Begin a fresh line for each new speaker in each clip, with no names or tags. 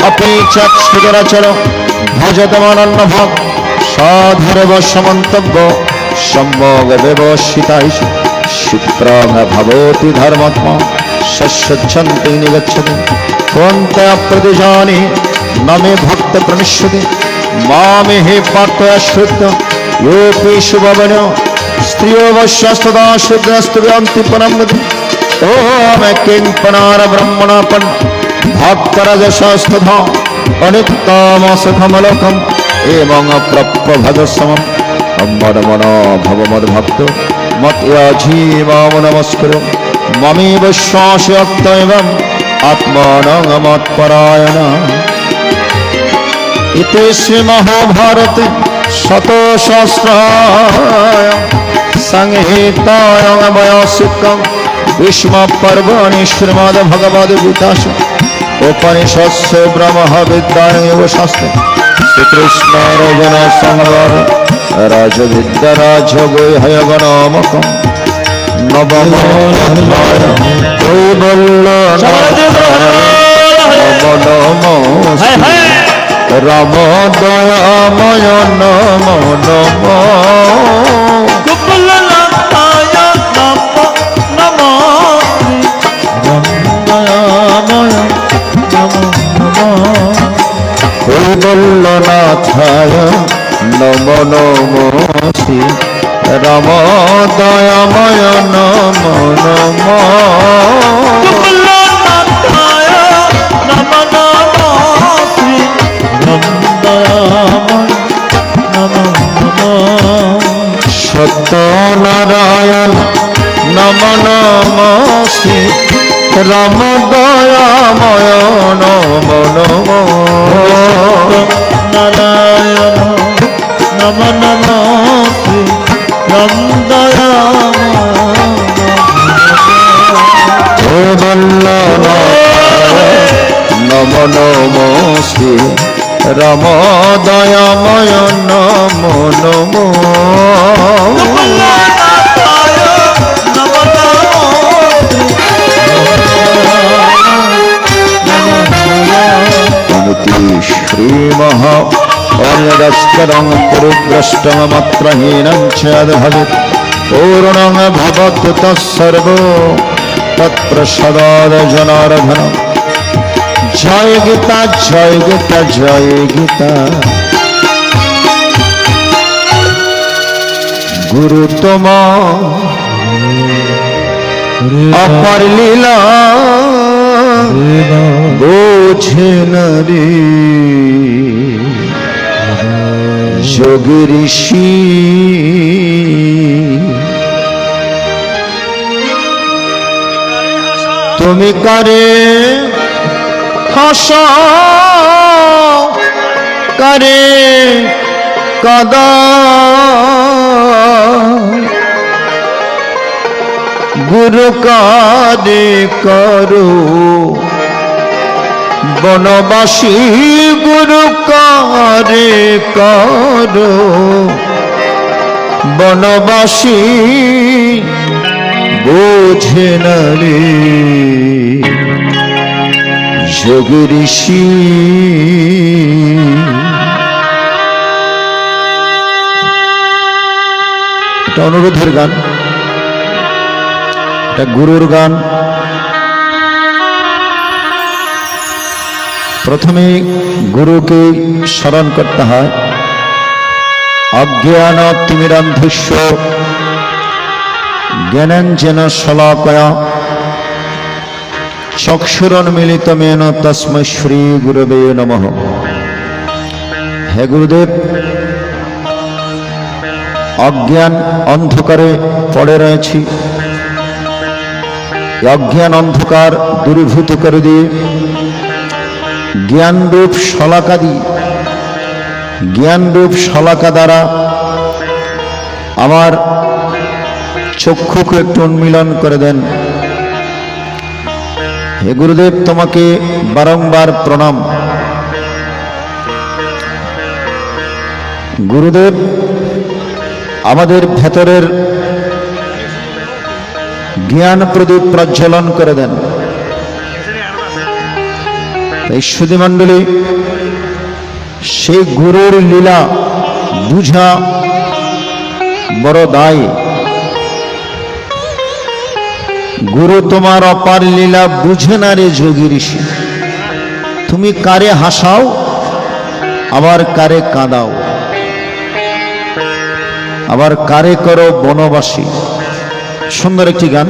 अपि चक्षुचराचर भजतमनन्न भाव साधुरेव समन्तव्य सम्भोग व्यवसितायि क्षिप्रं भवति धर्मात्मा शस्यच्छन्ति निगच्छति त्वन्ते अप्रतिजानि न मे भक्त प्रणश्यति मामे हे पार्थयाश्रित्य योऽपि शुभवनो स्त्रियो वश्यस्तदा शूद्रस्तु व्यान्ति परमगति ओम किं पुनर ब्रह्मणापन भक्तरजसस्तथा अनित्यमसखमलोकम् एवं प्रप्रभजसमम् मन्मनो भव मद्भक्तो मत्याजीवं नमस्कुरु ममेव श्वासयक्त एवम् आत्मानं मत्परायण इति श्रीमहाभारते शतसहस्रायां संहितायां वयस्कं भीष्मपर्वणि श्रीमद्भगवद्गीतासु उपनिषत्सु ब्रह्मविद्यायां शास्त्रे श्रीकृष्णार्जुनसंवाद राजविद्याराजगुह्यगणामकं नवमोऽध्याय राम दयामय नमो नमो नाथाय नमो नमो श्री राम दयामय नमो नमो सत्यनारायण नमो नमो श्री राम दयामय नमो नमो नारायण नमो नमो श्री राम दयामय नमो नमो श्री राम दयामय नमो नमो श्रीमहा अन्यदस्करं पुरुद्रष्टमत्रहीनं चेद्भवेत् पूर्णं भवतु तत्सर्वो तत्प्रसादाद जनार्दन जय गीता जय गीता जय गीता गुरु तुमा अपर लीला बोझे नरे যোগী ঋষি তুমি করে হাসা করে কাদা গুরু কাদে করো বনবাসী গুরু কারে করো বনবাসী বোঝে না রে যোগী ঋষি এটা অনুরোধের গান, এটা গুরুর গান। প্রথমে গুরুকে স্মরণ করতে হয়। অজ্ঞান তিমিরান্ধস্য জ্ঞানাঞ্জনা শলাকয়া চক্ষুরন্মিলিতমেন তস্मै শ্রী গুরবে নমঃ। হে গুরুদেব, অজ্ঞান অন্ধকারে পড়ে রয়েছি, অজ্ঞান অন্ধকার দূরীভূত করে দিয়ে জ্ঞানরূপ শলাকা দিয়ে, জ্ঞানরূপ শলাকা দ্বারা আমার চক্ষুকে একটু উন্মিলন করে দেন। হে গুরুদেব, তোমাকে বারংবার প্রণাম। গুরুদেব আমাদের ভেতরের জ্ঞান প্রদীপ প্রজ্বলন করে দেন। এই সুধী মণ্ডলী, সেই গুরুর লীলা বুঝা বড় দায়। গুরু তোমার অপার লীলা বুঝে না রে যোগী ঋষি। তুমি কারে হাসাও আবার কারে কাঁদাও, আবার কারে করো বনবাসী। সুন্দর একটি গান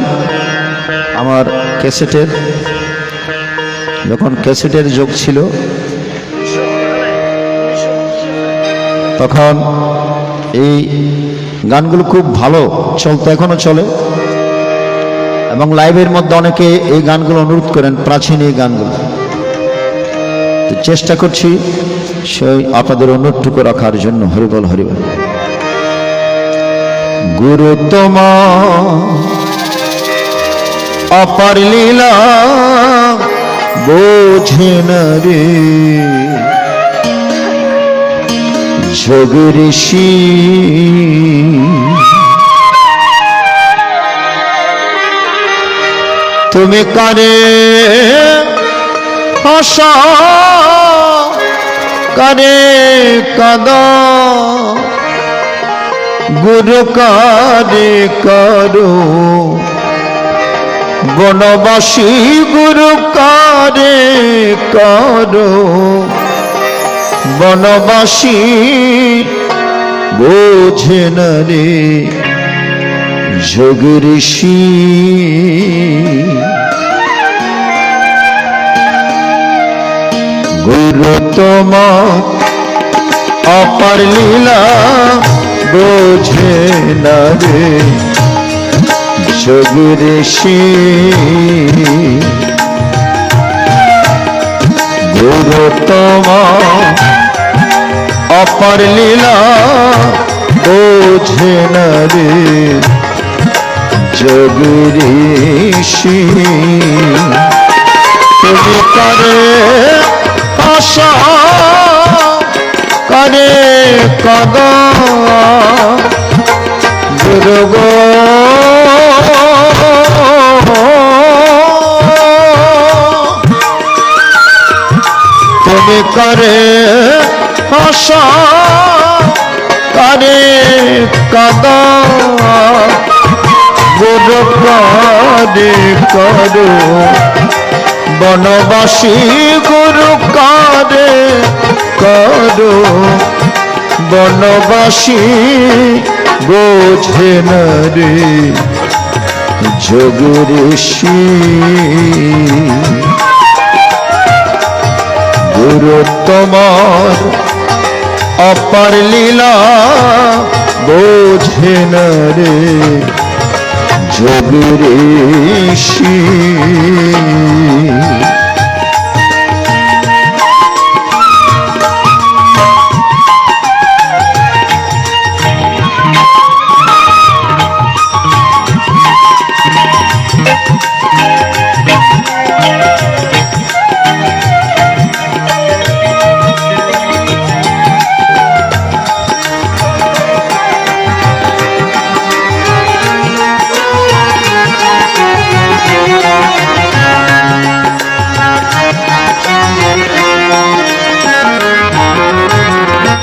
আমার ক্যাসেটের, যখন ক্যাসেটের যুগ ছিল তখন এই গানগুলো খুব ভালো চলতো, এখনো চলে। এবং লাইভের মধ্যে অনেকে এই গানগুলো অনুরোধ করেন, প্রাচীন এই গানগুলো। চেষ্টা করছি সেই আপনাদের অনুরোধটুকু রাখার জন্য। হরিবল হরিবল। গুরু তোমার অপার লীলা বোঝে না রে যোগী ঋষি। তুমি কারে হাসা কারে কাঁদা, গুরু কারে করো বনবাসী। গুরু কারে করো বনবাসী, বোঝে না রে যোগী ঋষি। গুরু তোমার অপার লীলা বোঝে না রে যোগী ঋষি। গুরু তোমার অপার লীলা বোঝে না রে যোগী ঋষি। তুমি কারে হাসা কারে কাঁদা, গুরু গো তুমি কারে হাসা কারে কাঁদা, গুরু কারে করো বনবাসী। গুরু কারে করো বনবাসী, বোঝে না রে যোগী ঋষি। গুরু তোমার অপার লীলা বোঝে না রে যোগী ঋষি।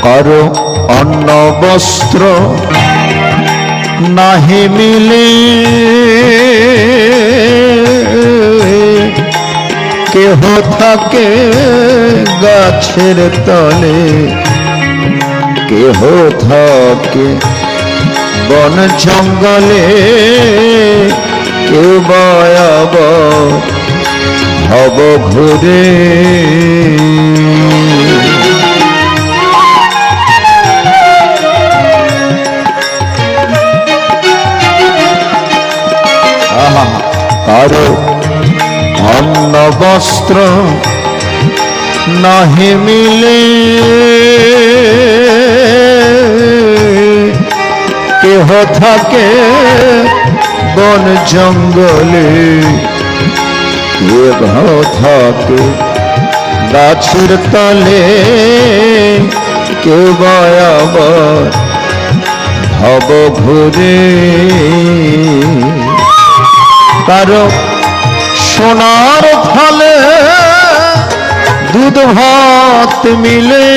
কারো অন্ন বস্ত্র নাহি মিলে, কেহ থাকে গাছের তলে, কেহ থাকে বন জঙ্গলে, কেউ বয়াব ভব ঘুরে। কারো অন্ন বস্ত্র নাহি মিলে, কেহ থাকে বন জঙ্গলে, কেহ থাকে গাছের তলে, কেউ বয়াবার ভব ঘুরে। কারো সোনার ফলে দুধ ভাত মিলে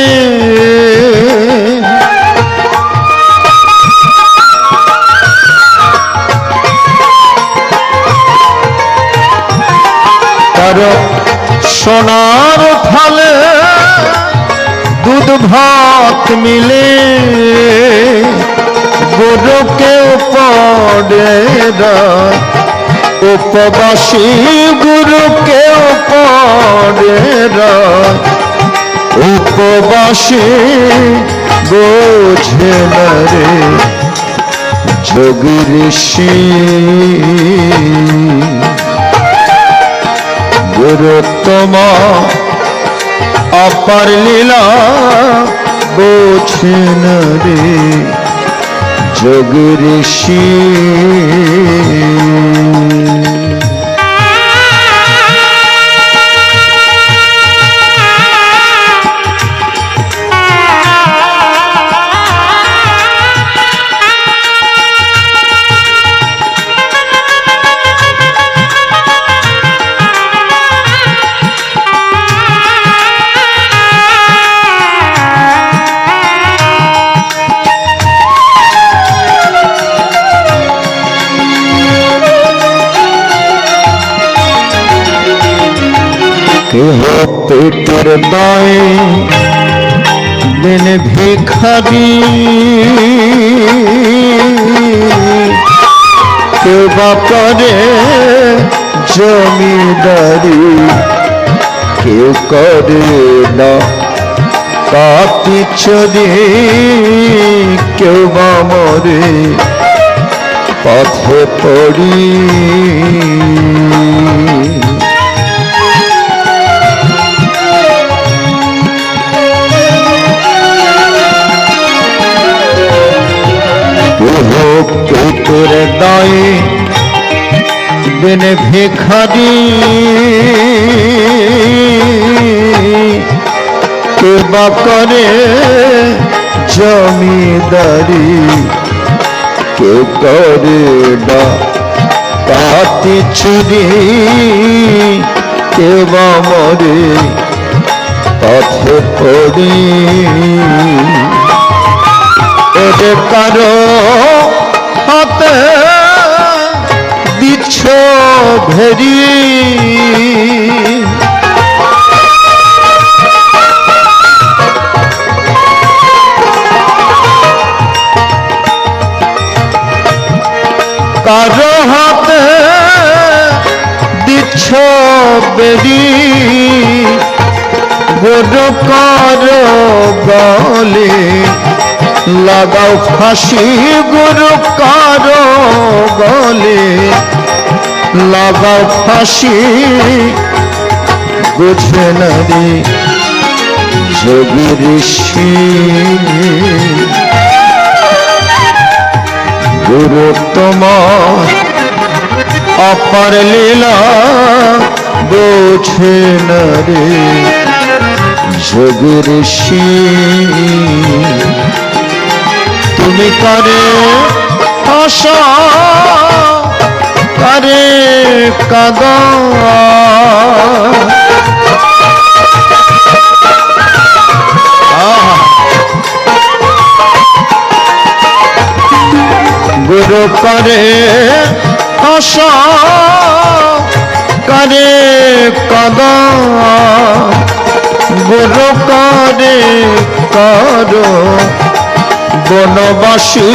তার সোনার থালে দুধ ভাত মিলে গুরুকেও পড়ে উপবাসী গুরুকেও পড়ে উপবাসী বোঝে না রে যোগী ঋষি গুরুত্তম অপার লীলা বোঝে না রে যোগী ঋষি কেহ পেটের দায়ে দিন ভিখারি কেউ বা করে জমিদারি কেউ করে না পাপি চুরি কেউ বা মরে পথে পড়ি পেটের দায়ে দিন ভিখারি কে বা করে জমিদারি কে করে ডাকাতি চুরি কে বা মরে পথে পড়ি এদের কারো হাতে দিচ্ছ ভেরি কারো হাতে দিচ্ছ বেরি গোড় কারো গলে লাগাও ফাঁসি গুরু কারো গলে লাগাও ফাঁসি বুঝে না রে যোগী ঋষি গুরু তোমার অপার লীলা বোঝে না রে যোগী ঋষি তুমি করে আশা করে কাদা গুরু করে আশা করে কাদা গুরু করে করো বনবাসী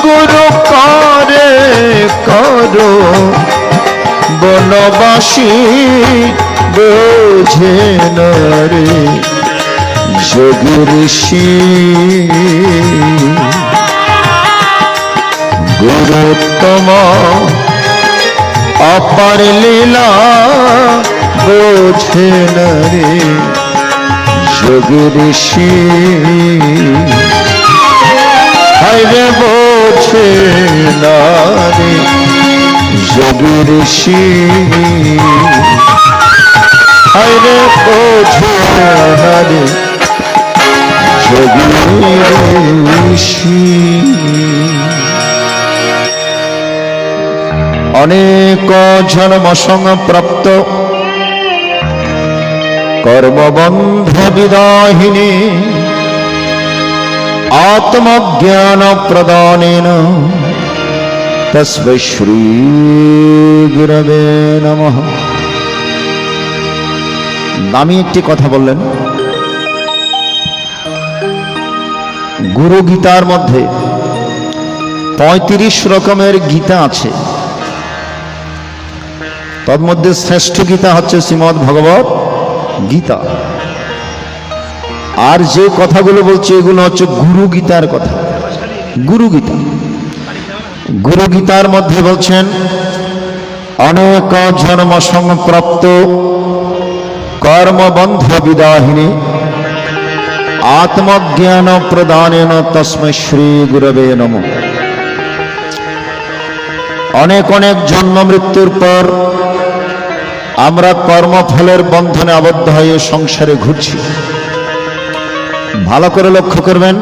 গুরু করে করো বনবাসী বোঝে না রে যোগী ঋষি গুরুত্তম অপার লীলা বোঝে না রে যোগী ঋষি হায়রে বোঝে না রে যোগী ঋষি হায়রে বোঝে না রে যোগী ঋষি অনেক জন্ম সংপ্রাপ্ত কর্মবন্ধ বিদাহিনী আত্মজ্ঞান প্রদানেন তস্मै শ্রী গুরবে নমঃ। দামি একটি কথা বললেন। গুরু গীতার মধ্যে 35 রকমের গীতা আছে, তার মধ্যে শ্রেষ্ঠ গীতা হচ্ছে শ্রীমদ্ ভগবত গীতা। আর যে কথাগুলো বলছে এগুলো হচ্ছে গুরু গীতার কথা। গুরু গীতা, গুরু গীতার মধ্যে বলছেন অনেক জন্ম সংপ্রাপ্ত কর্মবন্ধ বিদাহিনী আত্মজ্ঞান প্রদানেন তস্मै শ্রী গুরবে নমঃ। অনেক অনেক জন্ম মৃত্যুর পর আমরা কর্মফলের বন্ধনে আবদ্ধ হয়ে সংসারে ঘুরছি। ভালো করে লক্ষ্য করবেন,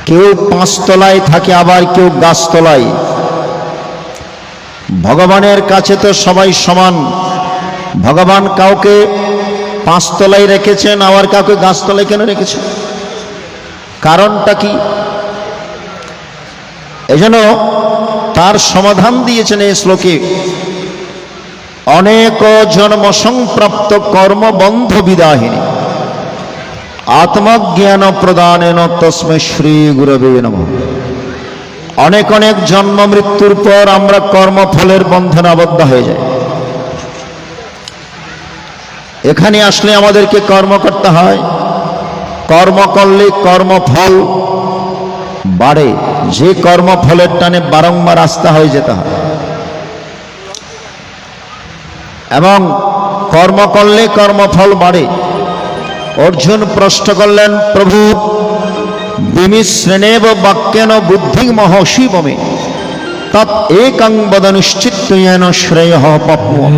কেউ 5 তলায় থাকে, আবার কেউ গাছতলায়। ভগবানের কাছে তো সবাই সমান। ভগবান কাউকে 5 তলায় রেখেছেন, আবার কাউকে গাছতলায় কেন রেখেছেন? কারণটা কি? এজন্য তার সমাধান দিয়েছেন এই শ্লোকে। অনেক জন্ম সংপ্রাপ্ত কর্মবন্ধ বিদাহিনী আত্মজ্ঞান প্রদানেন তস্मै শ্রী গুরবে নমঃ। অনেক অনেক জন্ম মৃত্যুর পর আমরা কর্মফলের বন্ধনে আবদ্ধ হয়ে যাই। এখানে আসলে আমাদেরকে কর্ম করতে হয়। কর্ম করলে কর্মফল বাড়ে। যে কর্মফলের টানে বারংবার আসতে হয়ে যেতে হয়, এবং কর্ম করলে কর্মফল বাড়ে। অর্জুন প্রশ্ন করলেন, প্রভু বিমিশ্রেণেব বাক্যেন বুদ্ধি মহর্ষিবমে তৎ একং বদনুশ্চিত্তেন শ্রেয়ঃ পাপ্মুঃ।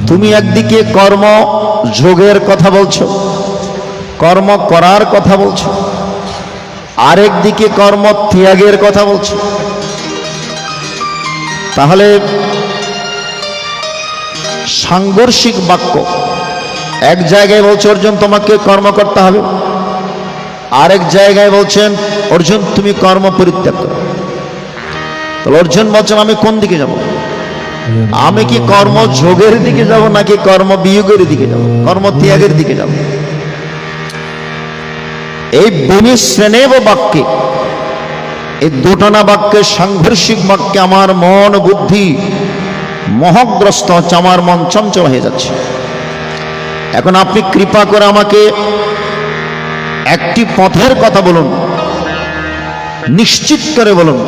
তুমি একদিকে কর্ম যোগের কথা বলছো, কর্ম করার কথা বলছো, আরেকদিকে কর্ম ত্যাগের কথা বলছো। তাহলে সাংঘর্ষিক বাক্য। এক জায়গায় বলছে অর্জুন তোমাকে কর্ম করতে হবে, আরেক জায়গায় বলছেন অর্জুন তুমি কর্ম পরিত্যাগ করো। তাহলে অর্জুন বলছেন আমি কোন দিকে যাব? আমি কি কর্ম যোগের দিকে যাব নাকি কর্ম বিয়োগের দিকে যাব, কর্ম ত্যাগের দিকে যাব? এই বিমিশ্রেণেব বাক্যে, এই দুটানা বাক্যে, সাংঘর্ষিক বাক্যে আমার মন বুদ্ধি মোহগ্রস্ত হচ্ছে, আমার মন চঞ্চল হয়ে যাচ্ছে। এখন আপনি কৃপা করে আমাকে একটি পথের কথা বলুন, নিশ্চিত করে বলুন,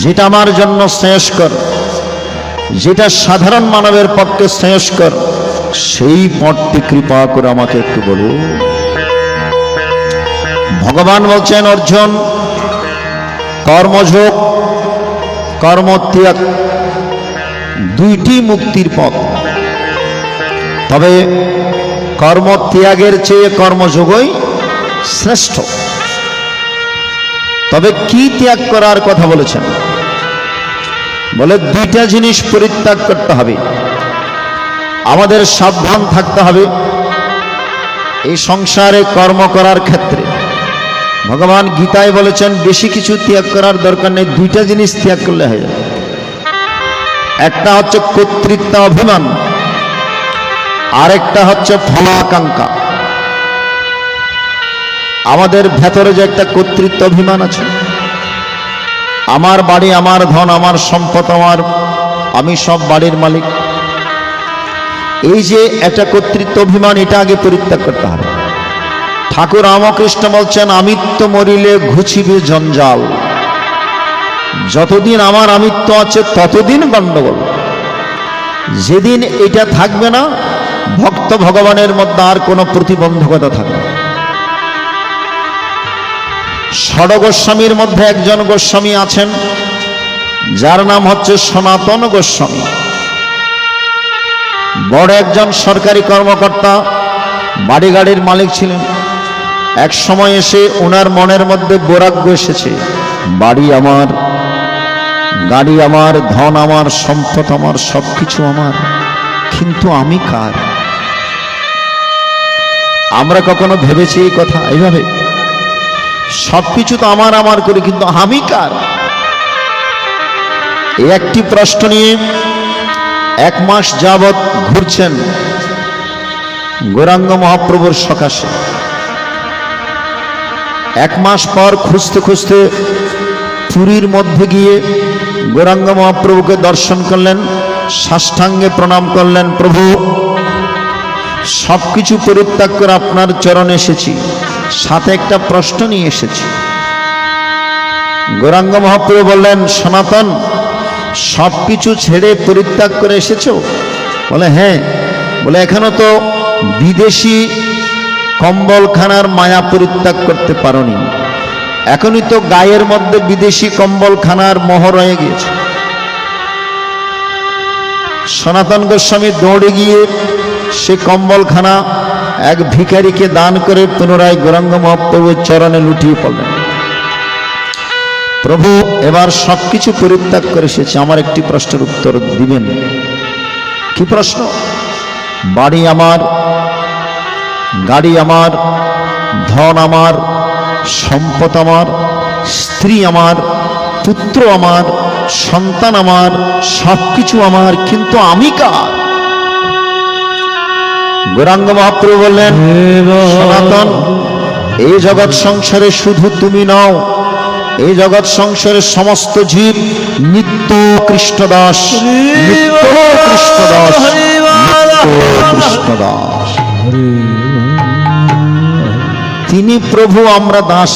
যেটা আমার জন্য শ্রেয়স্কর, যেটা সাধারণ মানবের পক্ষে শ্রেয়স্কর, সেই পথটি কৃপা করে আমাকে একটু বলুন। ভগবান বলছেন অর্জুন, কর্মযোগ কর্মত্যাগ দুইটি মুক্তির পথ। তবে কর্মত্যাগের চেয়ে কর্মযোগই শ্রেষ্ঠ। তবে কি ত্যাগ করার কথা বলেছেন? বলে দুইটা জিনিস পরিত্যাগ করতে হবে। আমাদের সাবধান থাকতে হবে এই সংসারে কর্ম করার ক্ষেত্রে। ভগবান গীতায় বলেছেন বেশি কিছু ত্যাগ করার দরকার নেই, দুইটা জিনিস ত্যাগ করলে হয়ে যাবে। একটা হচ্ছে কর্তৃত্ব অভিমান, আরেকটা হচ্ছে ফলাকাঙ্ক্ষা। আমাদের ভেতরে যে একটা কর্তৃত্ব অভিমান আছে, আমার বাড়ি, আমার ধন, আমার সম্পদ আমার, আমি সব বাড়ির মালিক, এই যে একটা কর্তৃত্ব অভিমান, এটা আগে পরিত্যাগ করতে হবে। ঠাকুর রামকৃষ্ণ বলছেন আমিত্ব মরিলে ঘুচিবে জঞ্জাল। যতদিন আমার আমিত্ব আছে ততদিন গণ্ডগোল। যেদিন এটা থাকবে না, ভক্ত ভগবানের মধ্যে আর কোনো প্রতিবন্ধকতা থাকবে না। ষড় গোস্বামীর মধ্যে একজন গোস্বামী আছেন যার নাম হচ্ছে সনাতন গোস্বামী। বড় একজন সরকারি কর্মকর্তা, বাড়ি গাড়ির মালিক ছিলেন। এক সময় এসে ওনার মনের মধ্যে বৈরাগ্য এসেছে, বাড়ি আমার, গাড়ি আমার, ধন আমার, সম্পদ আমার, সবকিছু আমার, কিন্তু আমি কার? আমরা কখনো ভেবেছি এই কথা এইভাবে? সবকিছু তো আমার আমার করে, কিন্তু আমি কার? এই একটি প্রশ্ন নিয়ে 1 মাস যাবৎ ঘুরছেন গৌরাঙ্গ মহাপ্রভুর সকাশে। 1 মাস পর খুঁজতে খুঁজতে পুরীর মধ্যে গিয়ে গৌরাঙ্গ মহাপ্রভুকে দর্শন করলেন, সাষ্টাঙ্গে প্রণাম করলেন। প্রভু, সবকিছু পরিত্যাগ করে আপনার চরণে এসেছি, সাথে একটা প্রশ্ন নিয়ে এসেছি। গৌরাঙ্গ মহাপ্রভু বললেন, সনাতন, সবকিছু ছেড়ে পরিত্যাগ করে এসেছো? বলে হ্যাঁ। বলে এখনো তো বিদেশি কম্বলখানার মায়া পরিত্যাগ করতে পারোনি, এখনই তো গায়ের মধ্যে বিদেশি কম্বলখানার মোহ রয়ে গিয়েছে। সনাতন গোস্বামী দৌড়ে গিয়ে সে কম্বলখানা এক ভিখারিকে দান করে পুনরায় গৌরাঙ্গ মহাপ্রভুর চরণে লুটিয়ে পড়লেন। প্রভু, এবার সবকিছু পরিত্যাগ করে এসেছে, আমার একটি প্রশ্নের উত্তর দিবেন? কি প্রশ্ন? বাড়ি আমার, গাড়ি আমার, ধন আমার, সম্পদ আমার, স্ত্রী আমার, পুত্র আমার, সন্তান আমার, সবকিছু আমার, কিন্তু আমি কার? গৌরাঙ্গ মহাপ্রভু বললেন, সনাতন, এই জগৎ সংসারে শুধু তুমি নও, এই জগৎ সংসারের সমস্ত জীব নিত্য কৃষ্ণদাস, নিত্য কৃষ্ণদাস, নিত্য কৃষ্ণদাস। তিনি প্রভু, আমরা দাস।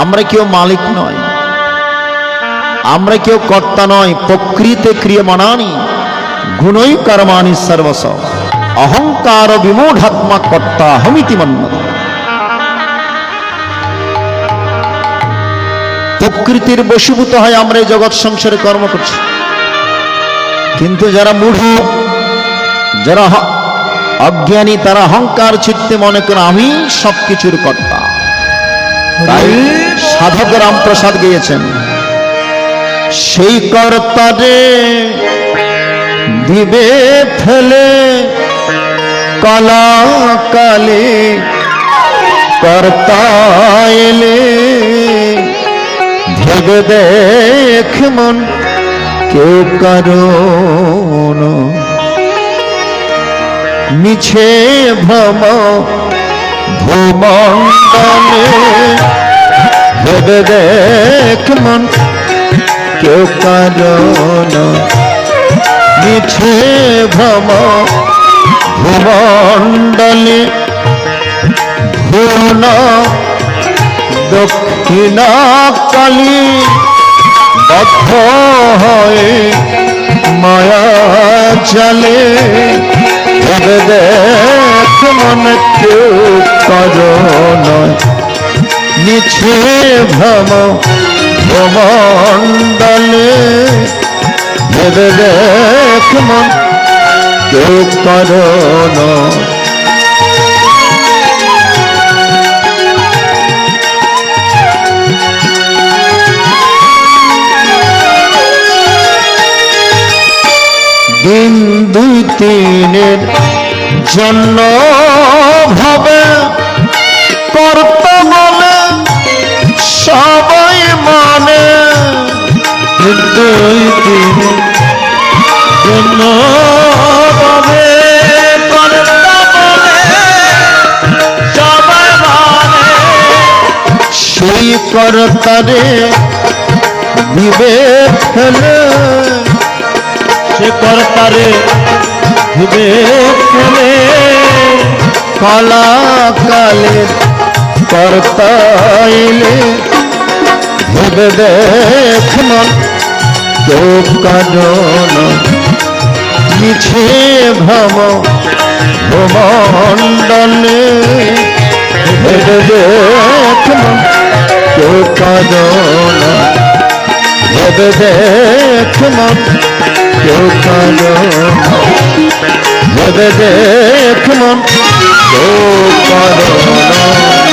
আমরা কেউ মালিক নয়, আমরা কেউ কর্তা নয়। প্রকৃতে ক্রিয়মাণানি গুণৈ কর্মাণি সর্বস অহংকার বিমূঢ়াত্মা কর্তা হমিতি মন্যতে। প্রকৃতির বশীভূত হয় আমরা এই জগৎ সংসারে কর্ম করছি, কিন্তু যারা মূঢ়, যারা অজ্ঞানী, তারা অহংকার চিত্তে মনে করে আমি সবকিছুর কর্তা। তাই সাধক রামপ্রসাদ গেয়েছেন, সেই কর্তারে দিবে ফেলে কলা কালে, কর্তা এলে ভেবে দেখ মন কেউ কারণ মিছে ভ্রম ভূমণ্ডলে, ভেবে দেখ মন কেউ কারণ মিছে ভ্রম ভূমণ্ডলে। ভুবন দক্ষিণ কালী বদ্ধ হয়ে মায়া জালে, ভেবে দেখ মন কেউ কারণ মিছে ভ্রম ভূমণ্ডলে, ভেবে দেখ মন কেউ কারণ। দিন 2-3 জন্য ভাবে কর্তা বলে সবাই মানে, 2-3 জন্য ভাবে কর্তা বলে সবাই মানে, সেই কর্তারে দিবে ফেলে, সে কর্তারে দিবে ফেলে কলা কালে, কর্তা এলে ভেবে দেখ মন কেউ কারণ মিছে ভ্রম ভূমণ্ডলে, ভেবে দেখ মন কেউ কারণ, ভেবে দেখ মন কেউ কারণ, ভেবে দেখ মন কেউ কারণ।